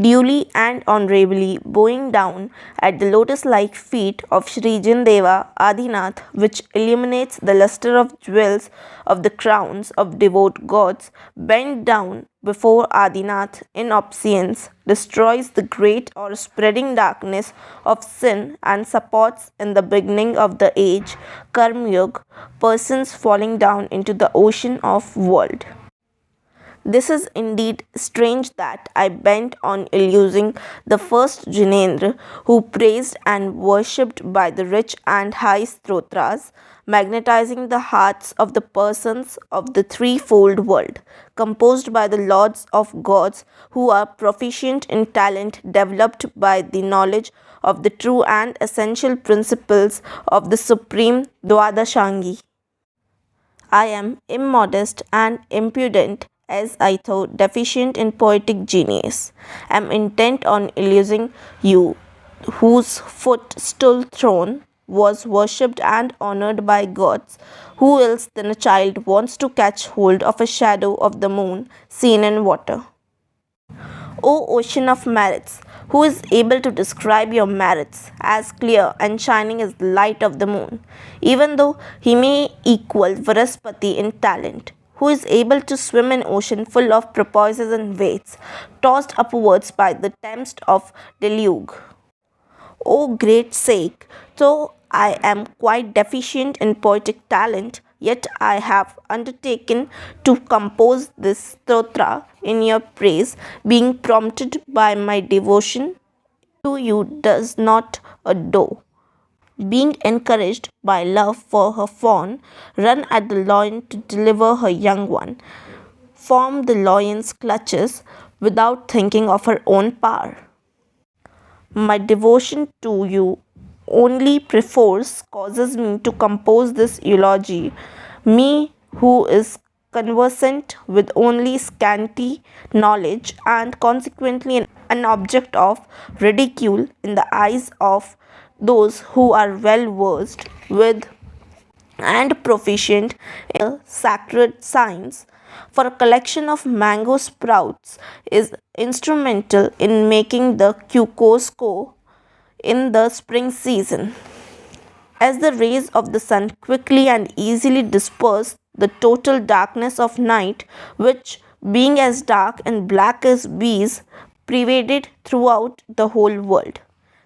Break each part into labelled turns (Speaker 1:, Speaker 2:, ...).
Speaker 1: duly and honorably bowing down at the lotus-like feet of Sri Jindeva Adinath, which illuminates the luster of jewels of the crowns of devout gods, bend down before Adinath in obeisance, destroys the great or spreading darkness of sin and supports in the beginning of the age, Karma Yuga, persons falling down into the ocean of world. This is indeed strange that I bent on illusing the first Jinendra, who praised and worshipped by the rich and high Stotras, magnetizing the hearts of the persons of the threefold world, composed by the lords of gods who are proficient in talent developed by the knowledge of the true and essential principles of the supreme Dwadashangi. I am immodest and impudent as I thought deficient in poetic genius, am intent on illusing you, whose footstool throne was worshipped and honored by gods, who else than a child wants to catch hold of a shadow of the moon seen in water? O ocean of merits, who is able to describe your merits as clear and shining as the light of the moon, even though he may equal Varaspati in talent, who is able to swim in ocean full of porpoises and waves, tossed upwards by the tempest of deluge. O great sake, though I am quite deficient in poetic talent, yet I have undertaken to compose this stotra in your praise, being prompted by my devotion to you does not adore. Being encouraged by love for her fawn, run at the loin to deliver her young one, form the lion's clutches without thinking of her own power. My devotion to you only perforce causes me to compose this eulogy, me who is conversant with only scanty knowledge and consequently an object of ridicule in the eyes of those who are well versed with and proficient in the sacred science, for a collection of mango sprouts is instrumental in making the cucosco in the spring season. As the rays of the sun quickly and easily disperse the total darkness of night, which, being as dark and black as bees, pervaded throughout the whole world.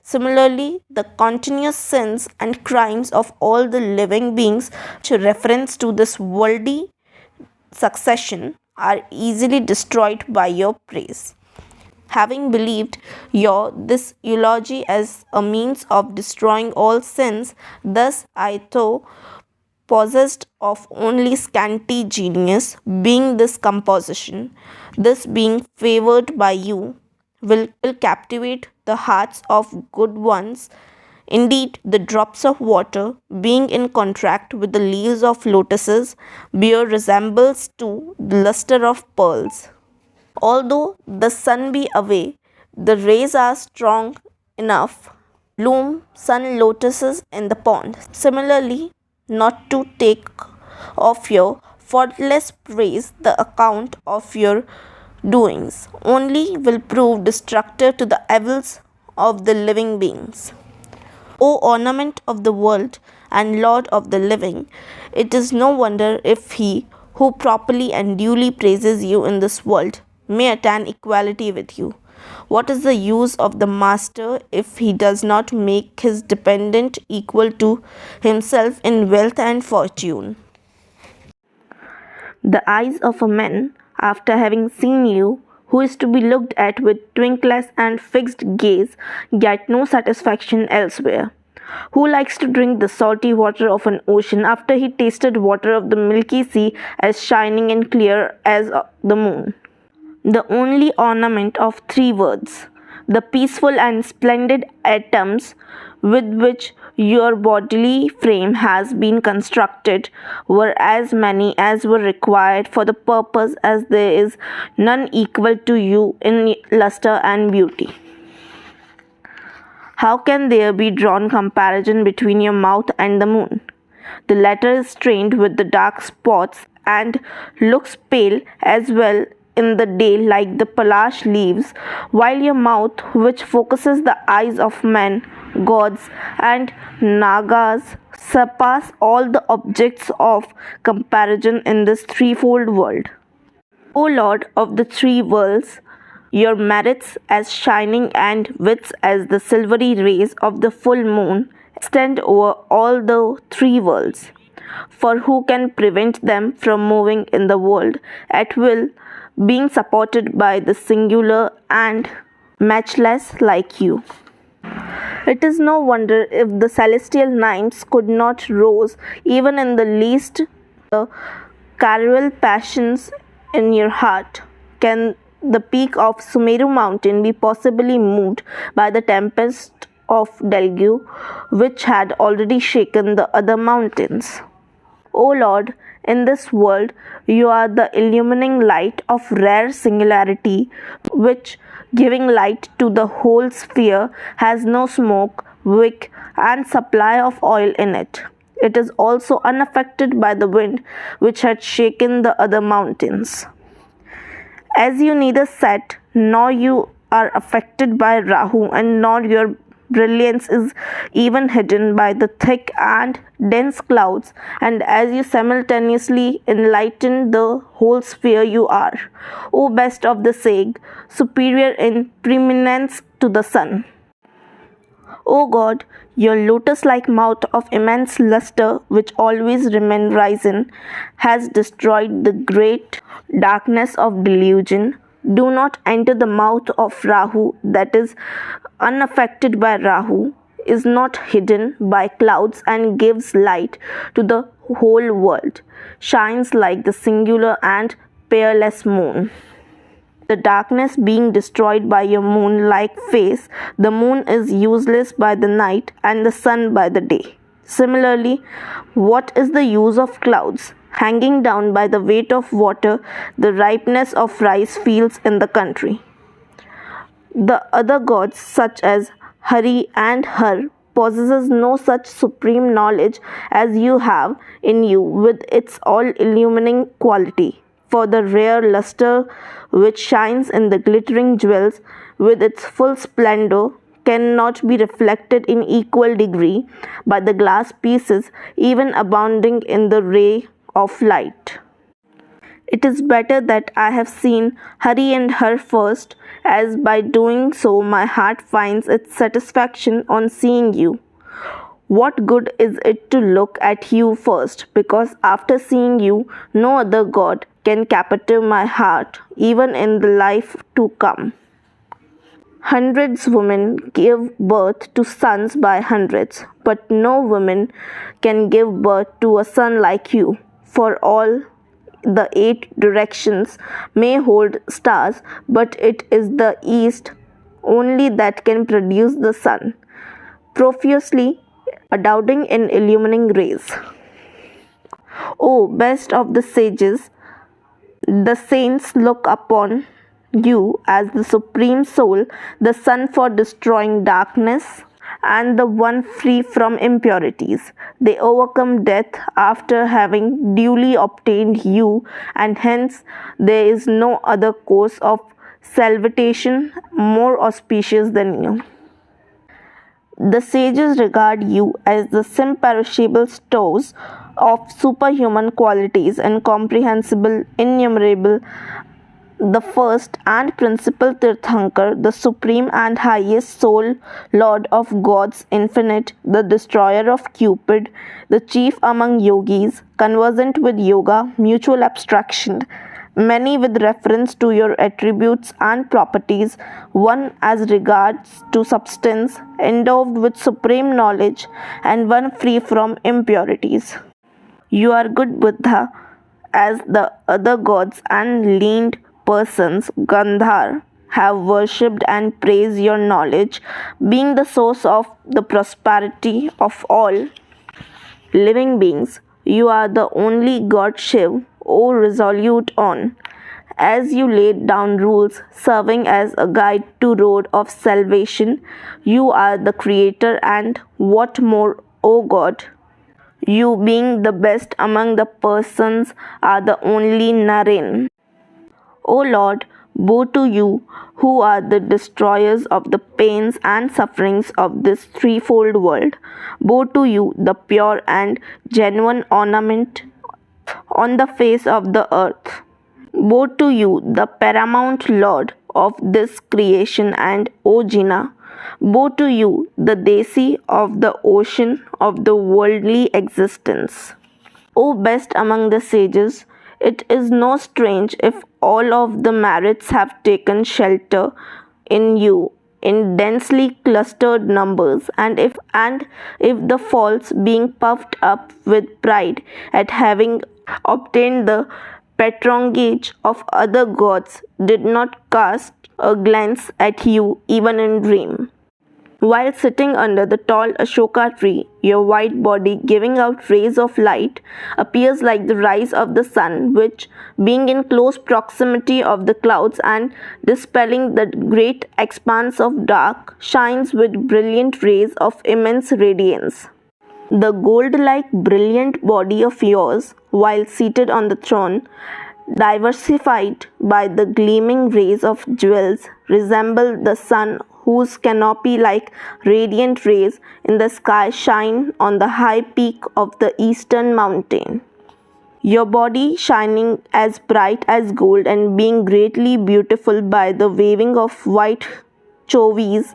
Speaker 1: Similarly, the continuous sins and crimes of all the living beings, which reference to this worldly succession, are easily destroyed by your praise. Having believed your this eulogy as a means of destroying all sins, thus I, though possessed of only scanty genius, being this composition, this being favored by you, will captivate the hearts of good ones. Indeed, the drops of water, being in contact with the leaves of lotuses, bear resemblance to the luster of pearls. Although the sun be away, the rays are strong enough to bloom sun lotuses in the pond. Similarly, not to take of your faultless praise the account of your doings only will prove destructive to the evils of the living beings. O ornament of the world and Lord of the living, it is no wonder if he who properly and duly praises you in this world may attain equality with you. What is the use of the master if he does not make his dependent equal to himself in wealth and fortune? The eyes of a man, after having seen you, who is to be looked at with twinkless and fixed gaze, get no satisfaction elsewhere. Who likes to drink the salty water of an ocean after he tasted water of the milky sea as shining and clear as the moon? The only ornament of three words, the peaceful and splendid atoms with which your bodily frame has been constructed, were as many as were required for the purpose, as there is none equal to you in luster and beauty. How can there be drawn comparison between your mouth and the moon? The latter is stained with the dark spots and looks pale as well in the day like the palash leaves, while your mouth, which focuses the eyes of men, gods, and nagas, surpass all the objects of comparison in this threefold world. O Lord of the three worlds, your merits as shining and wits as the silvery rays of the full moon extend over all the three worlds. For who can prevent them from moving in the world at will, being supported by the singular and matchless like you? It is no wonder if the celestial nymphs could not rouse even in the least the carnal passions in your heart. Can the peak of Sumeru mountain be possibly moved by the tempest of deluge which had already shaken the other mountains? O Lord, in this world you are the illumining light of rare singularity, which, giving light to the whole sphere, has no smoke, wick, and supply of oil in it. It is also unaffected by the wind which had shaken the other mountains. As you neither set nor you are affected by Rahu, and nor your brilliance is even hidden by the thick and dense clouds, and as you simultaneously enlighten the whole sphere, you are, O best of the sage, superior in preeminence to the sun. O God, your lotus-like mouth of immense luster, which always remains risen, has destroyed the great darkness of delusion. Do not enter the mouth of Rahu, that is unaffected by Rahu, is not hidden by clouds, and gives light to the whole world, shines like the singular and peerless moon. The darkness being destroyed by your moon-like face, the moon is useless by the night and the sun by the day. Similarly, what is the use of clouds? Hanging down by the weight of water, the ripeness of rice fields in the country. The other gods, such as Hari and Har, possesses no such supreme knowledge as you have in you, with its all-illumining quality. For the rare luster which shines in the glittering jewels with its full splendor cannot be reflected in equal degree by the glass pieces, even abounding in the ray of light. It is better that I have seen Hari and Har first, as by doing so my heart finds its satisfaction on seeing you. What good is it to look at you first, because after seeing you, no other god can captive my heart, even in the life to come. Hundreds women give birth to sons by hundreds, but no woman can give birth to a son like you. For all the 8 directions may hold stars, but it is the east only that can produce the sun, profusely abounding in illumining rays. O best of the sages, the saints look upon you as the supreme soul, the sun for destroying darkness, and the one free from impurities. They overcome death after having duly obtained you, and hence there is no other course of salvation more auspicious than you. The sages regard you as the imperishable stores of superhuman qualities, incomprehensible, innumerable, the first and principal Tirthankar, the supreme and highest soul, Lord of gods infinite, the destroyer of Cupid, the chief among yogis, conversant with yoga, mutual abstraction, many with reference to your attributes and properties, one as regards to substance, endowed with supreme knowledge, and one free from impurities. You are good Buddha, as the other gods and leaned persons, Gandhar, have worshipped and praised your knowledge, being the source of the prosperity of all living beings. You are the only God Shiv, O resolute on, as you laid down rules, serving as a guide to road of salvation. You are the creator, and what more, O God? You being the best among the persons are the only Naren. O Lord, woe to you, who are the destroyers of the pains and sufferings of this threefold world. Woe to you, the pure and genuine ornament on the face of the earth. Woe to you, the paramount Lord of this creation, and O Jina, woe to you, the Desi of the ocean of the worldly existence. O best among the sages, it is no strange if all of the merits have taken shelter in you in densely clustered numbers, and if the false, being puffed up with pride at having obtained the patronage of other gods, did not cast a glance at you even in dream. While sitting under the tall Ashoka tree, your white body giving out rays of light appears like the rise of the sun, which, being in close proximity of the clouds and dispelling the great expanse of dark, shines with brilliant rays of immense radiance. The gold-like brilliant body of yours, while seated on the throne, diversified by the gleaming rays of jewels, resemble the sun whose canopy like radiant rays in the sky shine on the high peak of the eastern mountain. Your body shining as bright as gold and being greatly beautiful by the waving of white chovis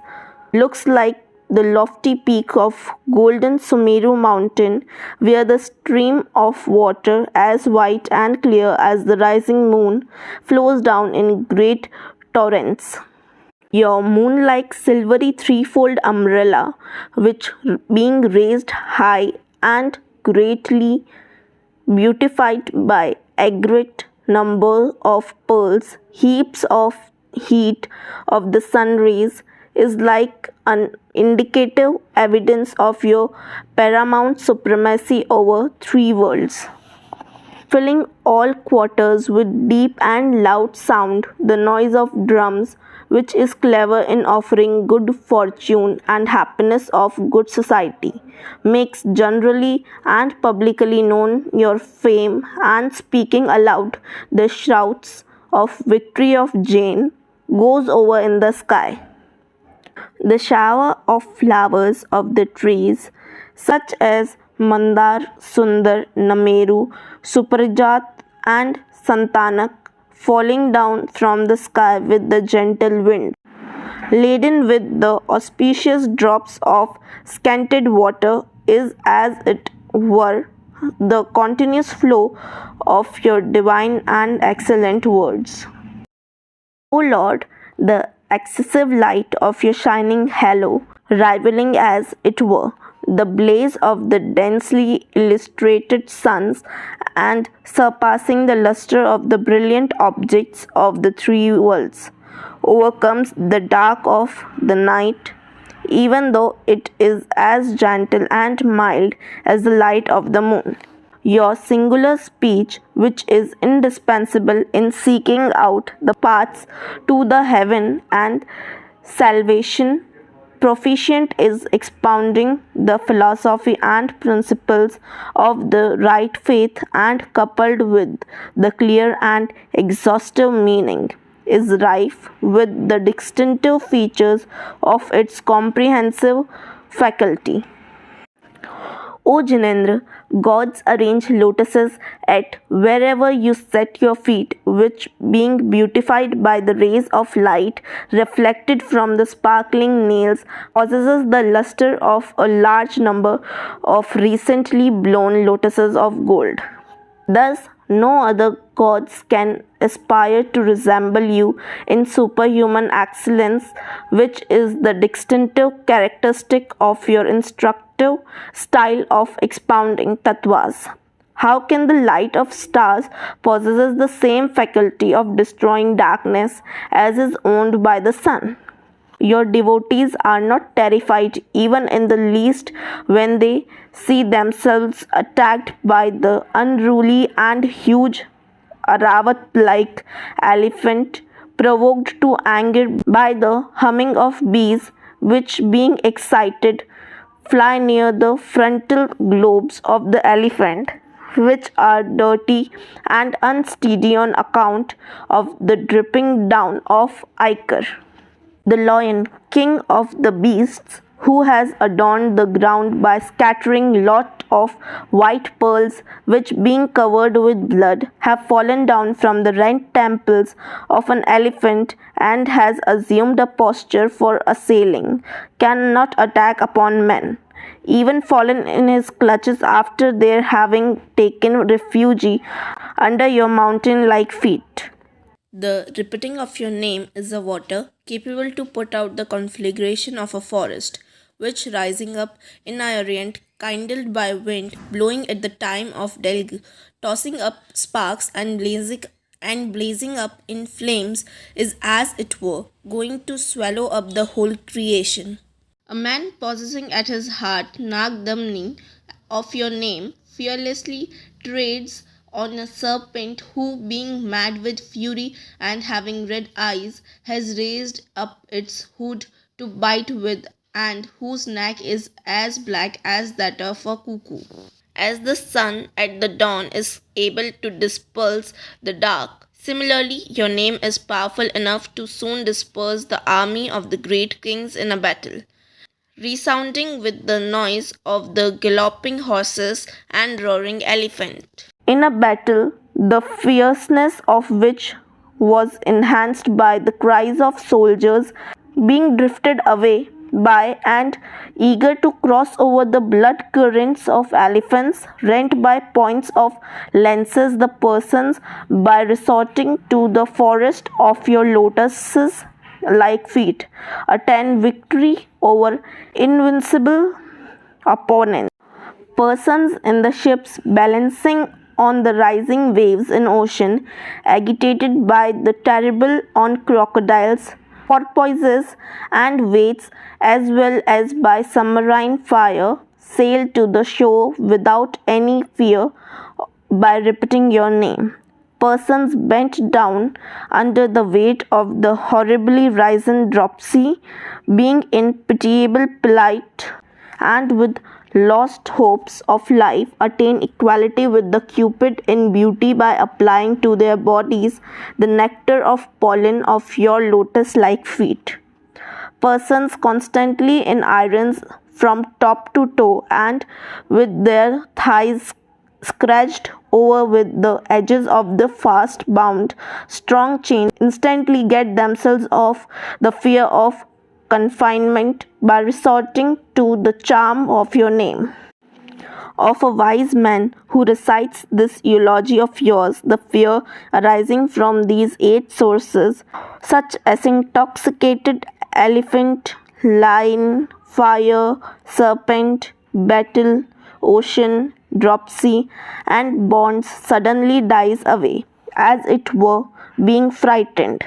Speaker 1: looks like the lofty peak of golden Sumeru mountain, where the stream of water as white and clear as the rising moon flows down in great torrents. Your moon-like silvery threefold umbrella, which being raised high and greatly beautified by a great number of pearls, heaps of heat of the sun rays, is like an indicative evidence of your paramount supremacy over three worlds. Filling all quarters with deep and loud sound, the noise of drums, which is clever in offering good fortune and happiness of good society, makes generally and publicly known your fame, and speaking aloud, the shouts of victory of Jain goes over in the sky. The shower of flowers of the trees, such as Mandar, Sundar, Nameru, Suprajat, and Santanak, falling down from the sky with the gentle wind, laden with the auspicious drops of scented water, is as it were the continuous flow of your divine and excellent words. O Lord, the excessive light of your shining halo, rivaling as it were the blaze of the densely illustrated suns, and surpassing the luster of the brilliant objects of the three worlds, overcomes the dark of the night, even though it is as gentle and mild as the light of the moon. Your singular speech, which is indispensable in seeking out the paths to the heaven and salvation, proficient is expounding the philosophy and principles of the right faith, and coupled with the clear and exhaustive meaning, is rife with the distinctive features of its comprehensive faculty. O Jinendra, gods arrange lotuses at wherever you set your feet, which, being beautified by the rays of light reflected from the sparkling nails, possesses the luster of a large number of recently blown lotuses of gold. Thus, no other gods can aspire to resemble you in superhuman excellence, which is the distinctive characteristic of your instructive style of expounding tattvas. How can the light of stars possess the same faculty of destroying darkness as is owned by the sun? Your devotees are not terrified even in the least when they see themselves attacked by the unruly and huge Aravat-like elephant, provoked to anger by the humming of bees, which, being excited, fly near the frontal lobes of the elephant, which are dirty and unsteady on account of the dripping down of ichor. The lion, king of the beasts, who has adorned the ground by scattering lot of white pearls, which being covered with blood have fallen down from the rent temples of an elephant, and has assumed a posture for assailing, cannot attack upon men, even fallen in his clutches after their having taken refuge under your mountain like feet. The repeating of your name is a water capable to put out the conflagration of a forest, which rising up in Orient, kindled by wind blowing at the time of deluge, tossing up sparks and blazing up in flames, is as it were going to swallow up the whole creation. A man possessing at his heart Nagdamni of your name fearlessly treads on a serpent who, being mad with fury and having red eyes, has raised up its hood to bite with, and whose neck is as black as that of a cuckoo. As the sun at the dawn is able to disperse the dark, similarly your name is powerful enough to soon disperse the army of the great kings in a battle, resounding with the noise of the galloping horses and roaring elephant. In a battle, the fierceness of which was enhanced by the cries of soldiers being drifted away by and eager to cross over the blood currents of elephants, rent by points of lances the persons by resorting to the forest of your lotuses like feet, attain victory over invincible opponents. Persons in the ships balancing on the rising waves in ocean, agitated by the terrible on crocodiles, porpoises, and waits, as well as by submarine fire, sail to the shore without any fear by repeating your name. Persons bent down under the weight of the horribly risen dropsy, being in pitiable plight, and with lost hopes of life, attain equality with the cupid in beauty by applying to their bodies the nectar of pollen of your lotus-like feet. Persons constantly in irons from top to toe, and with their thighs scratched over with the edges of the fast bound strong chain, instantly get themselves off the fear of confinement by resorting to the charm of your name. Of a wise man who recites this eulogy of yours, the fear arising from these 8 sources, such as intoxicated elephant, lion, fire, serpent, battle, ocean, dropsy, and bonds, suddenly dies away, as it were, being frightened.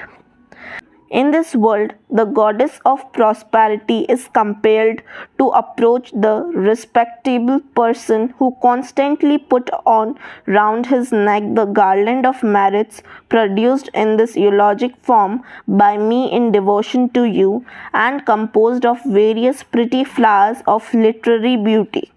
Speaker 1: In this world, the goddess of prosperity is compelled to approach the respectable person who constantly put on round his neck the garland of merits produced in this eulogic form by me in devotion to you, and composed of various pretty flowers of literary beauty.